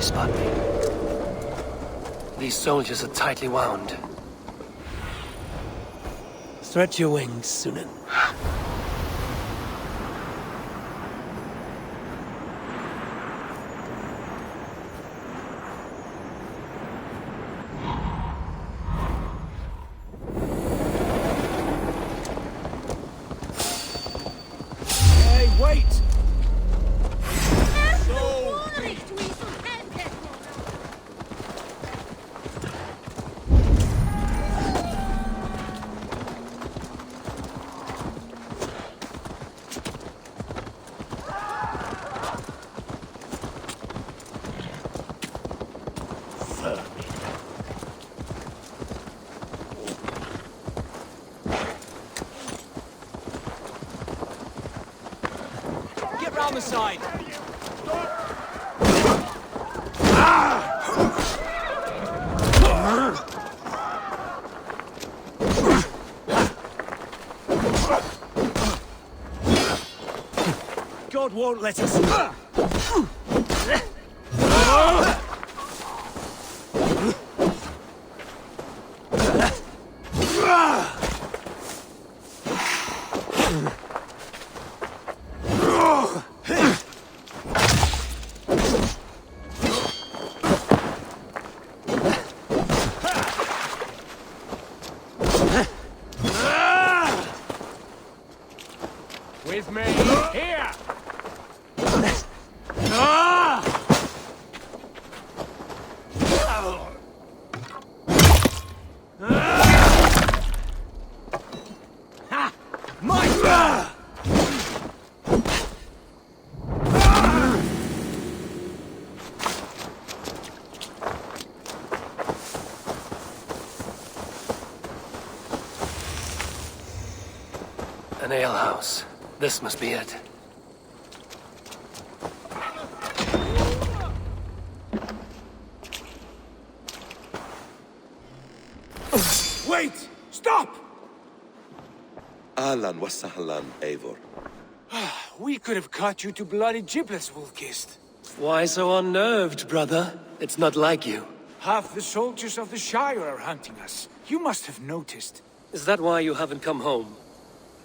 spot me. These soldiers are tightly wound. Stretch your wings, Sunan. On the side. God won't let us. With me, here! Ha! My turn! An alehouse. This must be it. Wait! Stop! Ahlan wa sahlan, Eivor. We could have cut you to bloody giblets, Wolf-Kissed. Why so unnerved, brother? It's not like you. Half the soldiers of the Shire are hunting us. You must have noticed. Is that why you haven't come home?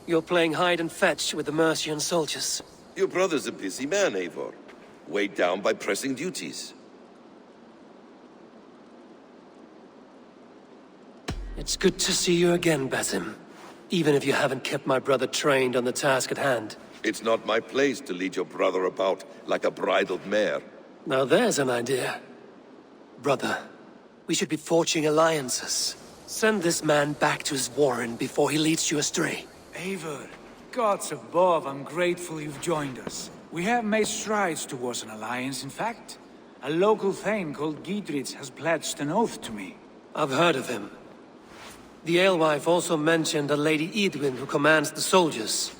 You're playing hide and fetch with the Mercian soldiers. Your brother's a busy man, Eivor. Weighed down by pressing duties. It's good to see you again, Basim. Even if you haven't kept my brother trained on the task at hand. It's not my place to lead your brother about like a bridled mare. Now there's an idea. Brother, we should be forging alliances. Send this man back to his warren before he leads you astray. Eivor, gods above, I'm grateful you've joined us. We have made strides towards an alliance, in fact. A local thane called Gidritz has pledged an oath to me. I've heard of him. The alewife also mentioned a Lady Eidwin who commands the soldiers.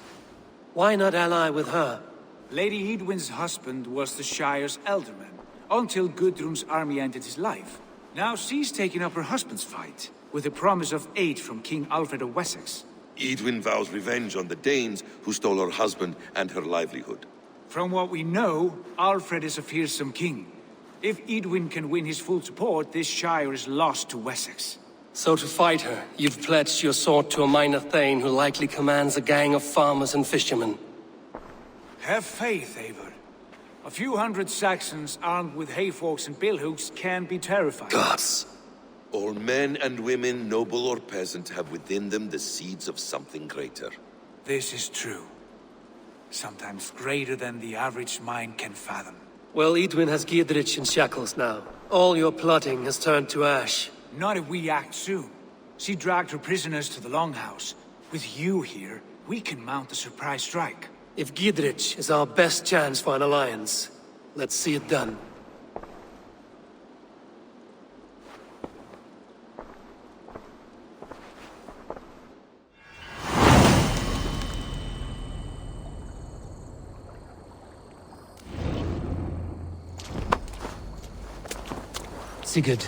Why not ally with her? Lady Eidwin's husband was the Shire's elderman, until Gudrun's army ended his life. Now she's taking up her husband's fight, with a promise of aid from King Alfred of Wessex. Eidwin vows revenge on the Danes who stole her husband and her livelihood. From what we know, Alfred is a fearsome king. If Eidwin can win his full support, this Shire is lost to Wessex. So to fight her, you've pledged your sword to a minor thane who likely commands a gang of farmers and fishermen. Have faith, Eivor. A few hundred Saxons armed with hayforks and billhooks can be terrifying. Gods! All men and women, noble or peasant, have within them the seeds of something greater. This is true. Sometimes greater than the average mind can fathom. Well, Eidwin has Gidrich in shackles now. All your plotting has turned to ash. Not if we act soon. She dragged her prisoners to the Longhouse. With you here, we can mount a surprise strike. If Gidrich is our best chance for an alliance, let's see it done. Sigurd,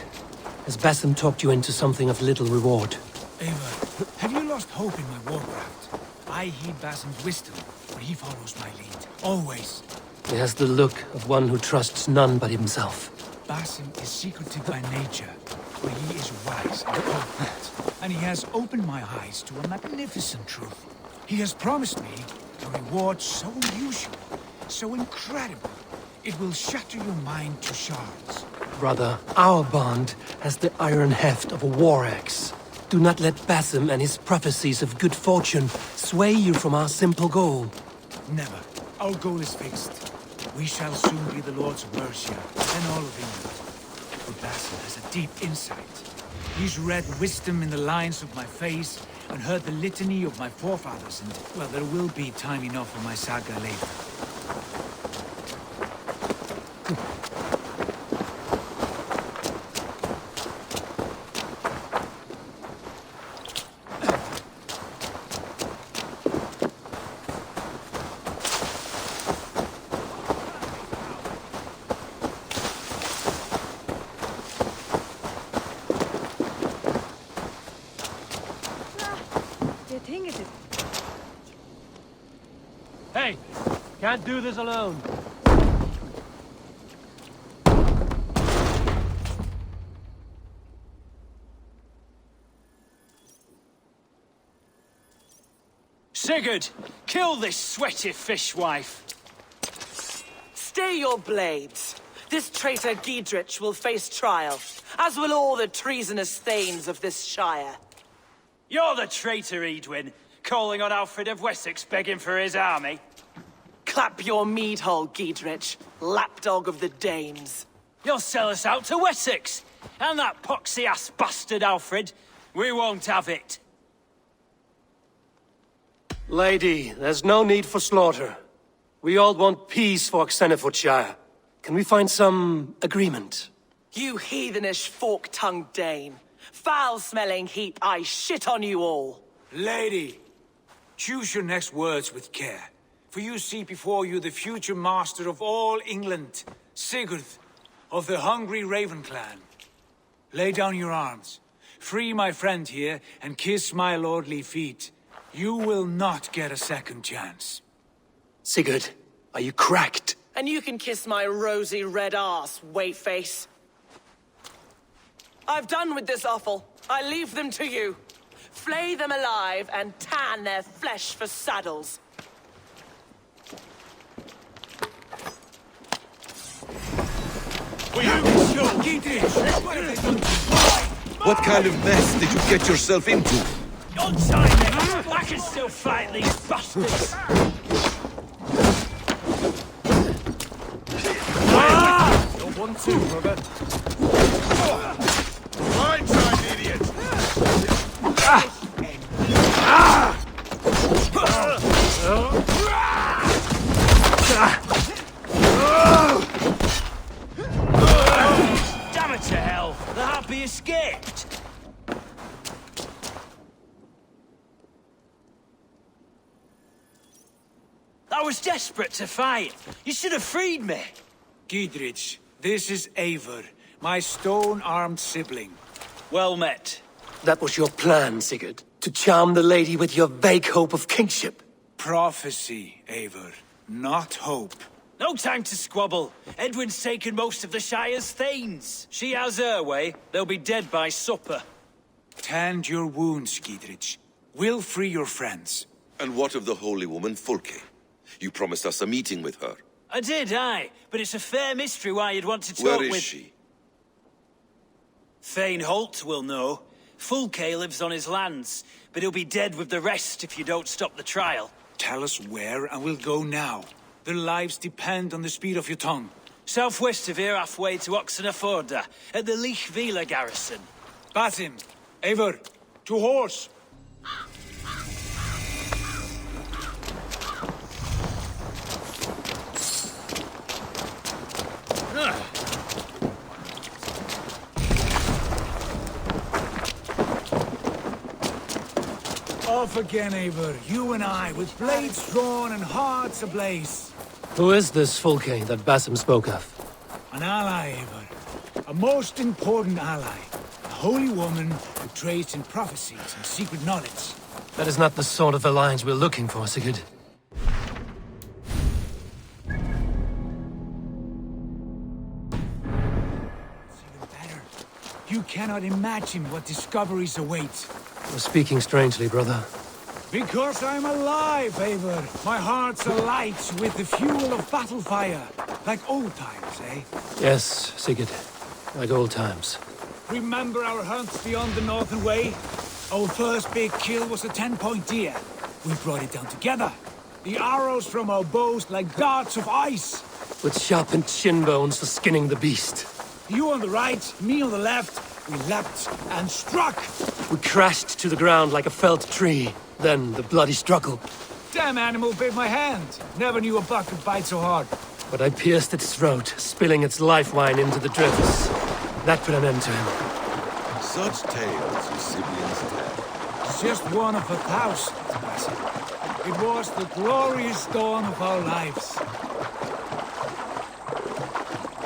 has Basim talked you into something of little reward? Eivor, have you lost hope in my warcraft? I heed Basim's wisdom, for he follows my lead. Always. He has the look of one who trusts none but himself. Basim is secretive by nature, but he is wise and confident, and he has opened my eyes to a magnificent truth. He has promised me a reward so unusual, so incredible, it will shatter your mind to shards. Brother, our bond has the iron heft of a war axe. Do not let Basim and his prophecies of good fortune sway you from our simple goal. Never. Our goal is fixed. We shall soon be the lords of Mercia, and all of England. But Basim has a deep insight. He's read wisdom in the lines of my face, and heard the litany of my forefathers, and, well, there will be time enough for my saga later. Hey! Can't do this alone. Sigurd! Kill this sweaty fishwife! Stay your blades. This traitor Giedrich will face trial, as will all the treasonous thanes of this shire. You're the traitor, Edwin, calling on Alfred of Wessex begging for his army. Clap your mead hole, Giedrich, lapdog of the Danes. You'll sell us out to Wessex! And that poxy-ass bastard Alfred! We won't have it! Lady, there's no need for slaughter. We all want peace for Xenofordshire. Can we find some agreement? You heathenish fork-tongued Dane. Foul-smelling heap, I shit on you all. Lady, choose your next words with care. For you see before you the future master of all England, Sigurd, of the hungry Raven clan. Lay down your arms. Free my friend here, and kiss my lordly feet. You will not get a second chance. Sigurd, are you cracked? And you can kiss my rosy red arse, waitface. I've done with this offal. I leave them to you. Flay them alive and tan their flesh for saddles. What kind of mess did you get yourself into? Don't time it! I can still fight these bastards! Don't want to, Robert. Fine time, idiot! Damn it to hell! The happy escaped! I was desperate to fight. You should have freed me. Giedrich, this is Eivor, my stone-armed sibling. Well met. That was your plan, Sigurd. To charm the lady with your vague hope of kingship. Prophecy, Eivor, not hope. No time to squabble. Edwin's taken most of the Shire's thanes. She has her way. They'll be dead by supper. Tend your wounds, Giedrich. We'll free your friends. And what of the holy woman Fulke? You promised us a meeting with her. I did, aye. But it's a fair mystery why you'd want to talk Where with... is she? Thane Holt will know. Fulke lives on his lands, but he'll be dead with the rest if you don't stop the trial. Tell us where, and we'll go now. Their lives depend on the speed of your tongue. Southwest of here, halfway to Oxenaforda, at the Lichvila garrison. Basim, Eivor, to horse! Off again, Eivor. You and I, with blades drawn and hearts ablaze. Who is this Fulke that Basim spoke of? An ally, Eivor. A most important ally. A holy woman who trades in prophecies and secret knowledge. That is not the sort of alliance we're looking for, Sigurd. You cannot imagine what discoveries await. You're speaking strangely, brother. Because I'm alive, Eivor. My heart's alight with the fuel of battle fire. Like old times, eh? Yes, Sigurd. Like old times. Remember our hunts beyond the Northern Way? Our first big kill was a 10-point deer. We brought it down together. The arrows from our bows like darts of ice. With sharpened shin bones for skinning the beast. You on the right, me on the left. We leapt and struck. We crashed to the ground like a felled tree. Then the bloody struggle. Damn animal bit my hand. Never knew a buck could bite so hard. But I pierced its throat, spilling its life wine into the drifts. That put an end to him. Such tales you Sibians tell. It's just one of 1,000, Basil. It was the glorious dawn of our lives.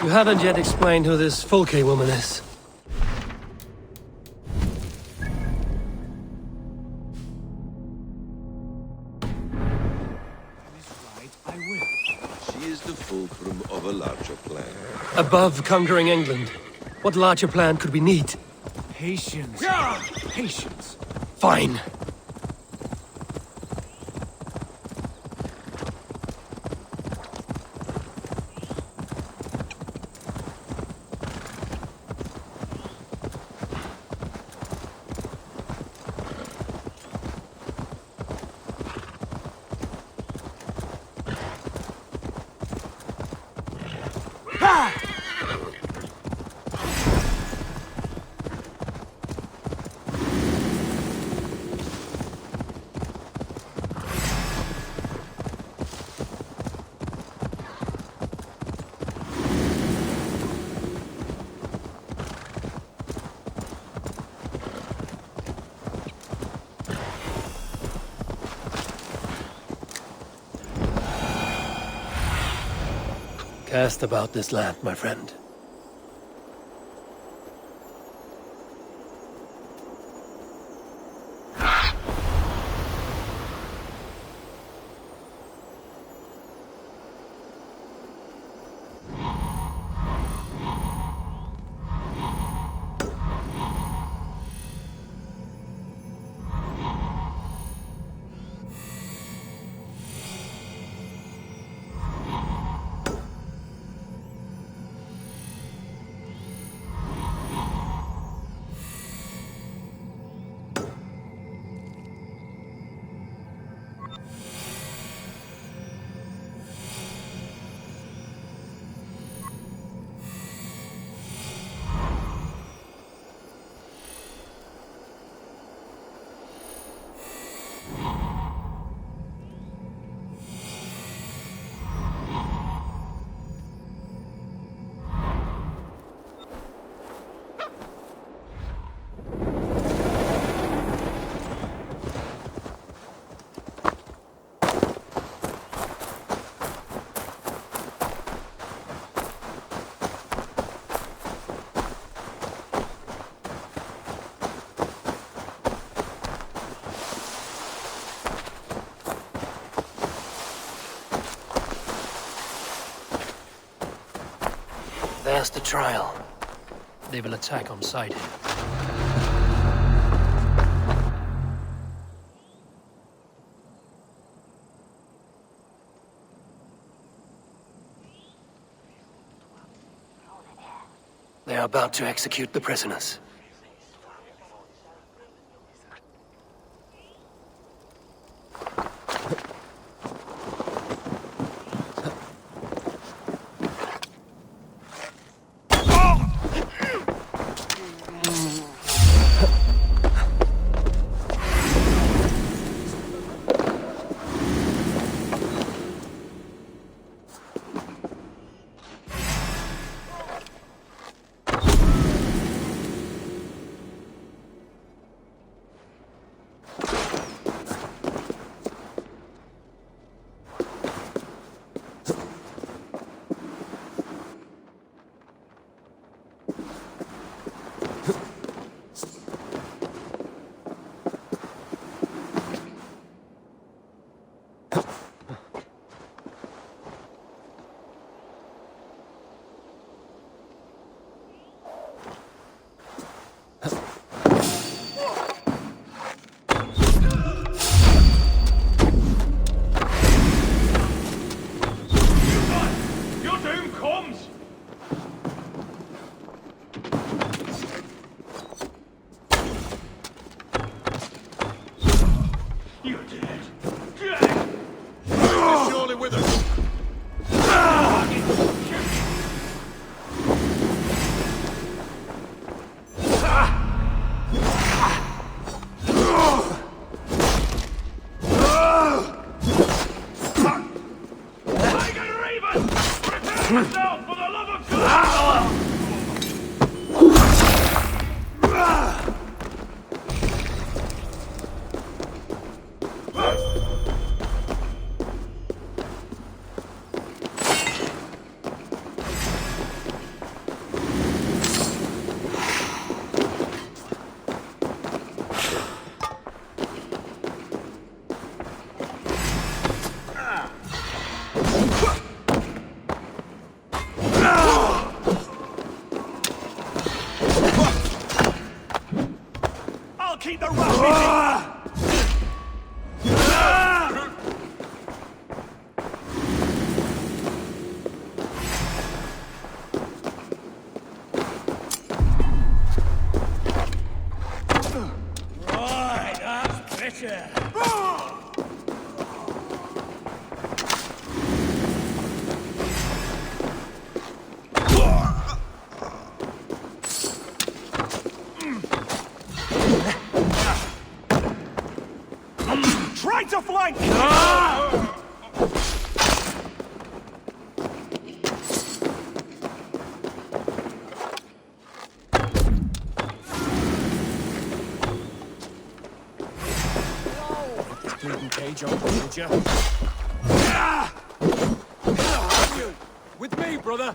You haven't yet explained who this Folke woman is. I will. She is the fulcrum of a larger plan. Above conquering England, what larger plan could we need? Patience. Patience. Fine. Cast about this land, my friend. There's the trial. They will attack on sight. They are about to execute the prisoners. keep the rat busy! Right, that's better. Try to flank! Bleeding cage open, would you? With me, brother.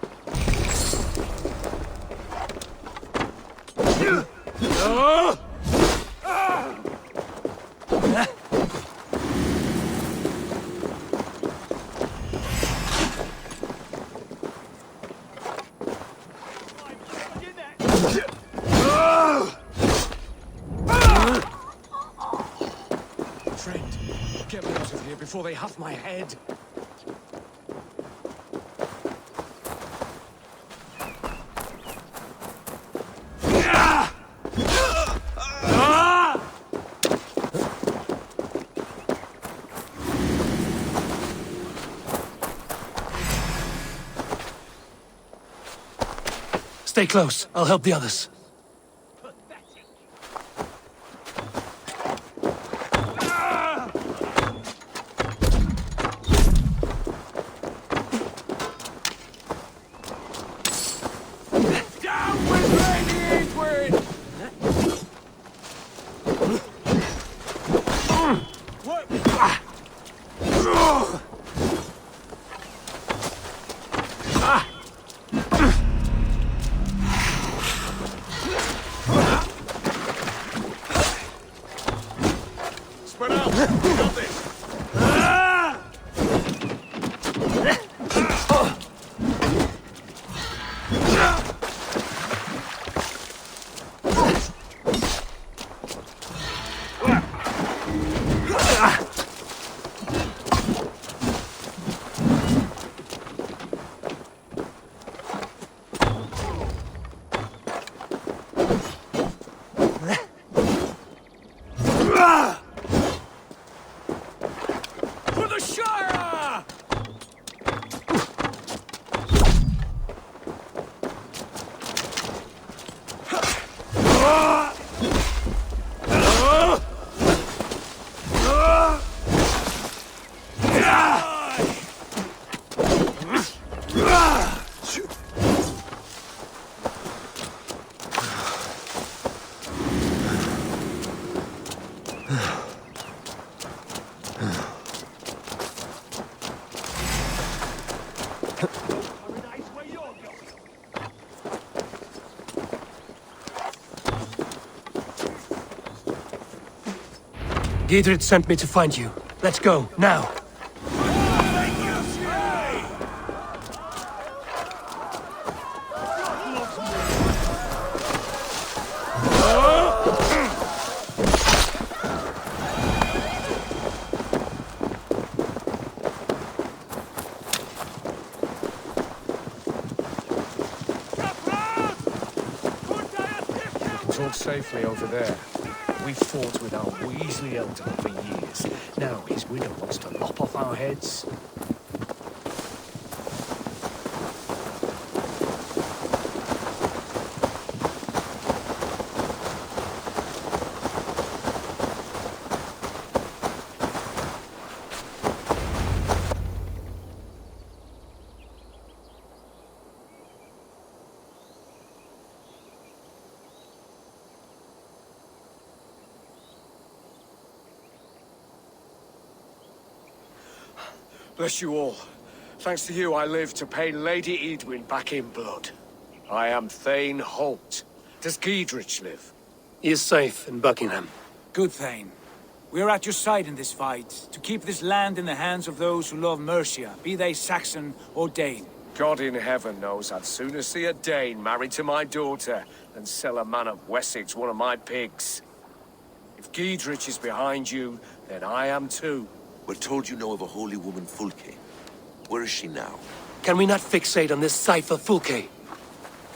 Friend, get me out of here before they huff my head. Stay close. I'll help the others. Down with Lady Eivor! Spread out! We got this! For the Shire! Giedred sent me to find you. Let's go, now. Talk safely over there. We fought with our Weasley elder for years. Now his widow wants to lop off our heads. Bless you all. Thanks to you, I live to pay Lady Edwin back in blood. I am Thane Holt. Does Giedrich live? He is safe in Buckingham. Good, Thane. We are at your side in this fight, to keep this land in the hands of those who love Mercia, be they Saxon or Dane. God in heaven knows I'd sooner see a Dane married to my daughter than sell a man of Wessex one of my pigs. If Giedrich is behind you, then I am too. We're told you know of a holy woman, Fulke. Where is she now? Can we not fixate on this cipher, Fulke?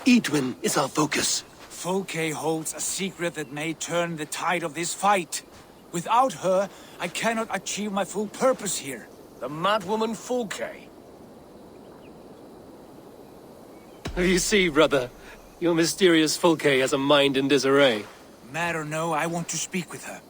Eidwin is our focus. Fulke holds a secret that may turn the tide of this fight. Without her, I cannot achieve my full purpose here. The madwoman Fulke. You see, brother, your mysterious Fulke has a mind in disarray. Mad or no, I want to speak with her.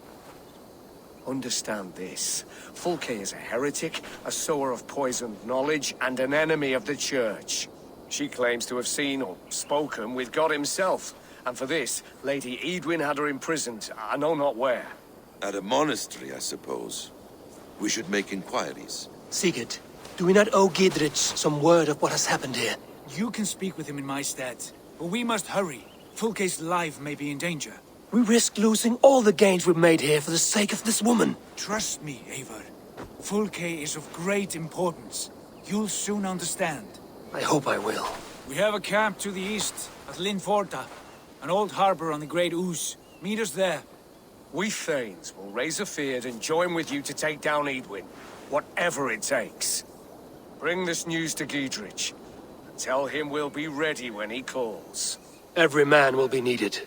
Understand this. Fulke is a heretic, a sower of poisoned knowledge, and an enemy of the Church. She claims to have seen or spoken with God himself. And for this, Lady Eidwin had her imprisoned, I know not where. At a monastery, I suppose. We should make inquiries. Sigurd, do we not owe Giedrich some word of what has happened here? You can speak with him in my stead, but we must hurry. Fulke's life may be in danger. We risk losing all the gains we've made here for the sake of this woman. Trust me, Eivor. Fulke is of great importance. You'll soon understand. I hope I will. We have a camp to the east, at Linforta. An old harbor on the Great Ouse. Meet us there. We Thanes will raise a feard and join with you to take down Eidwin, whatever it takes. Bring this news to Giedrich, and tell him we'll be ready when he calls. Every man will be needed.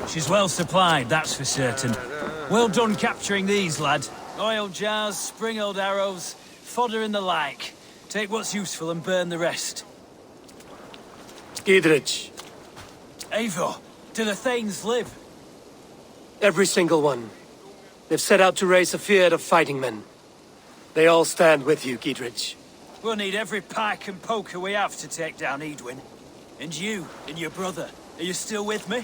She's well supplied, that's for certain. Well done capturing these, lad. Oil jars, spring-oiled arrows, fodder and the like. Take what's useful and burn the rest. Giedrich. Eivor, do the Thanes live? Every single one. They've set out to raise a fear of fighting men. They all stand with you, Giedrich. We'll need every pike and poker we have to take down Eidwin. And you, and your brother, are you still with me?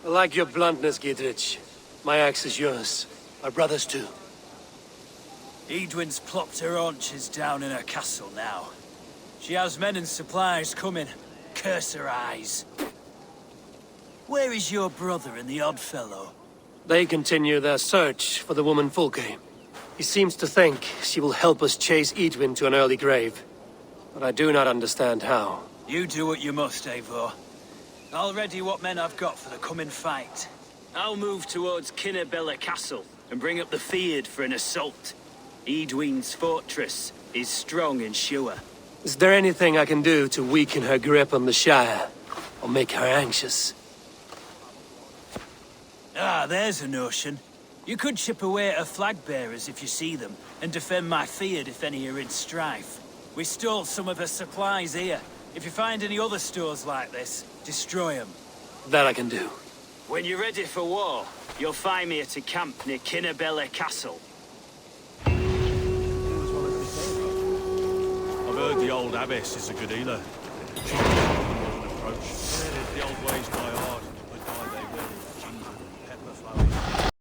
I like your bluntness, Giedrich. My axe is yours. Our brothers too. Eidwin's plopped her haunches down in her castle now. She has men and supplies coming. Curse her eyes. Where is your brother and the odd fellow? They continue their search for the woman Fulke. He seems to think she will help us chase Eidwin to an early grave. But I do not understand how. You do what you must, Eivor. I'll ready what men I've got for the coming fight. I'll move towards Kinnebella Castle and bring up the feared for an assault. Eidwin's fortress is strong and sure. Is there anything I can do to weaken her grip on the Shire? Or make her anxious? Ah, there's a notion. You could chip away at her flag-bearers if you see them, and defend my feared if any are in strife. We stole some of her supplies here. If you find any other stores like this, destroy them. That I can do. When you're ready for war, you'll find me at a camp near Kinnebella Castle. I've heard the old abbess is a good healer. She doesn't approach. The old ways die hard.